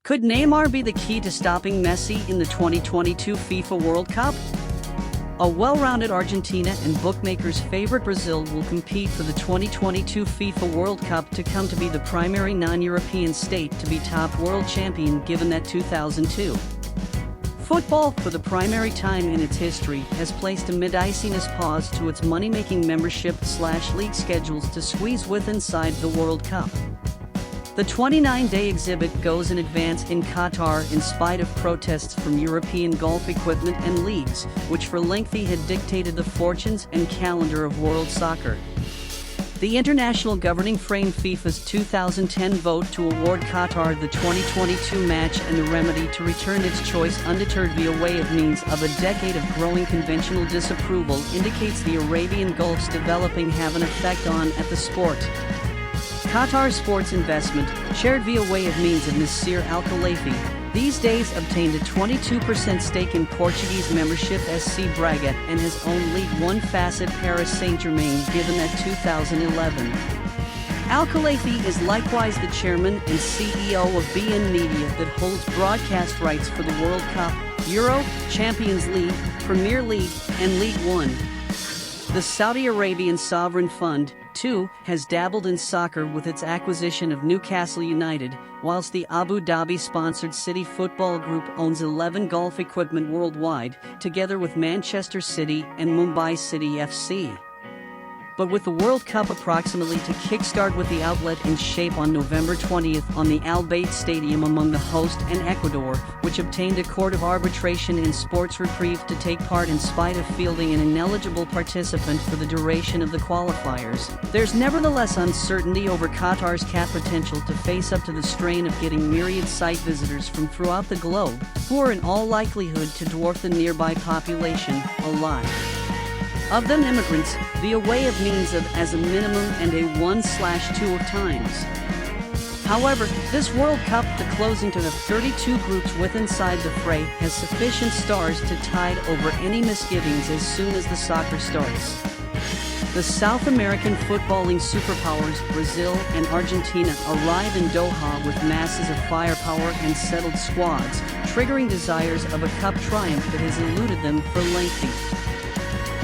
Could Neymar be the key to stopping Messi in the 2022 FIFA World Cup? A well-rounded Argentina and bookmakers' favorite Brazil will compete for the 2022 FIFA World Cup to come to be the primary non-European state to be top world champion, given that 2002 football, for the primary time in its history, has placed a mid-iciness pause to its money-making membership/league schedules to squeeze with inside the World Cup. The 29-day exhibit goes in advance in Qatar in spite of protests from European golf equipment and leagues, which for lengthy had dictated the fortunes and calendar of world soccer. The international governing frame FIFA's 2010 vote to award Qatar the 2022 match and the remedy to return its choice undeterred via way of means of a decade of growing conventional disapproval indicates the Arabian Gulf's developing have an effect on at the sport. Qatar Sports Investment, chaired via way of means of Nasser Al-Khelaifi, these days obtained a 22% stake in Portuguese membership SC Braga and has owned League One facet Paris Saint-Germain given that 2011. Al-Khelaifi is likewise the chairman and CEO of BN Media that holds broadcast rights for the World Cup, Euro, Champions League, Premier League, and League One. The Saudi Arabian Sovereign Fund, too, has dabbled in soccer with its acquisition of Newcastle United, whilst the Abu Dhabi-sponsored City Football Group owns 11 golf equipment worldwide, together with Manchester City and Mumbai City FC. But with the World Cup approximately to kickstart with the outlet in shape on November 20th on the Al Bayt Stadium among the host and Ecuador, which obtained a court of arbitration in sports reprieve to take part in spite of fielding an ineligible participant for the duration of the qualifiers, there's nevertheless uncertainty over Qatar's cap potential to face up to the strain of getting myriad site visitors from throughout the globe, who are in all likelihood to dwarf the nearby population a lot. Of them immigrants, via way of means of as a minimum and a 1/2 times. However, this World Cup, the closing to the 32 groups with inside the fray, has sufficient stars to tide over any misgivings as soon as the soccer starts. The South American footballing superpowers Brazil and Argentina arrive in Doha with masses of firepower and settled squads, triggering desires of a cup triumph that has eluded them for lengthy.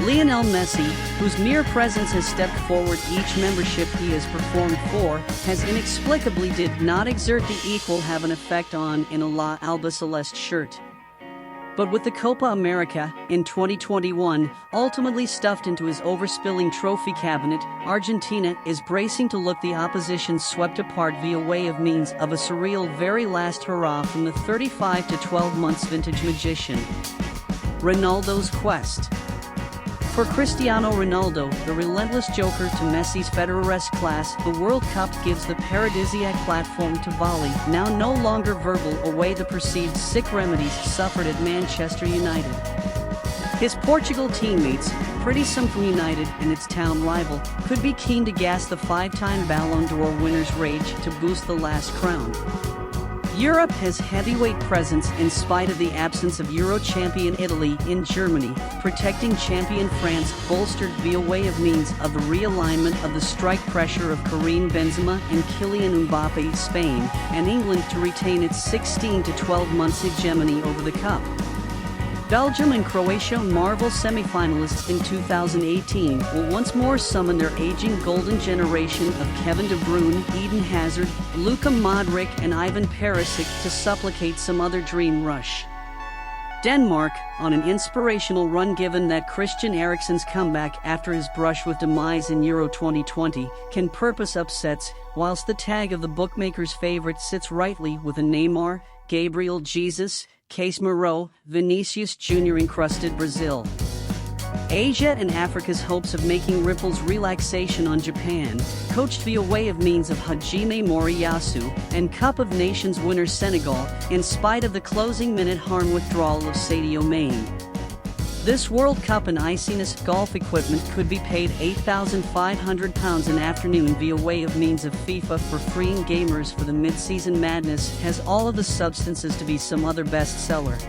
Lionel Messi, whose mere presence has stepped forward each membership he has performed for, has inexplicably did not exert the equal have an effect on in a La Alba Celeste shirt. But with the Copa America, in 2021, ultimately stuffed into his overspilling trophy cabinet, Argentina is bracing to look the opposition swept apart via way of means of a surreal very last hurrah from the 35 to 12 months vintage magician. Ronaldo's quest. For Cristiano Ronaldo, the relentless joker to Messi's Federer's class, the World Cup gives the paradisiac platform to volley, now no longer verbal, away the perceived sick remedies suffered at Manchester United. His Portugal teammates, pretty some from United and its town rival, could be keen to gas the 5-time Ballon d'Or winner's rage to boost the last crown. Europe has heavyweight presence in spite of the absence of Euro champion Italy in Germany, protecting champion France bolstered via way of means of the realignment of the strike pressure of Karim Benzema and Kylian Mbappe Spain, and England to retain its 16 to 12 months hegemony over the cup. Belgium and Croatia, Marvel semi-finalists in 2018, will once more summon their aging golden generation of Kevin De Bruyne, Eden Hazard, Luka Modric and Ivan Perisic to supplicate some other dream rush. Denmark, on an inspirational run given that Christian Eriksen's comeback after his brush with demise in Euro 2020, can purpose upsets, whilst the tag of the bookmakers' favorite sits rightly with a Neymar, Gabriel Jesus, Casemiro, Vinicius Jr. encrusted Brazil. Asia and Africa's hopes of making ripples relaxation on Japan, coached via way of means of Hajime Moriyasu, and Cup of Nations winner Senegal, in spite of the closing minute harm withdrawal of Sadio Mane. This World Cup and iciness golf equipment could be paid £8,500 an afternoon via way of means of FIFA for freeing gamers for the mid-season madness has all of the substances to be some other bestseller.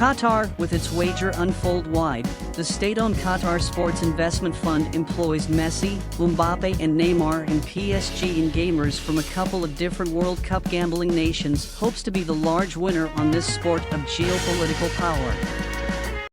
Qatar, with its wager unfold wide, the state-owned Qatar Sports Investment Fund employs Messi, Mbappe and Neymar and PSG and gamers from a couple of different World Cup gambling nations, hopes to be the large winner on this sport of geopolitical power.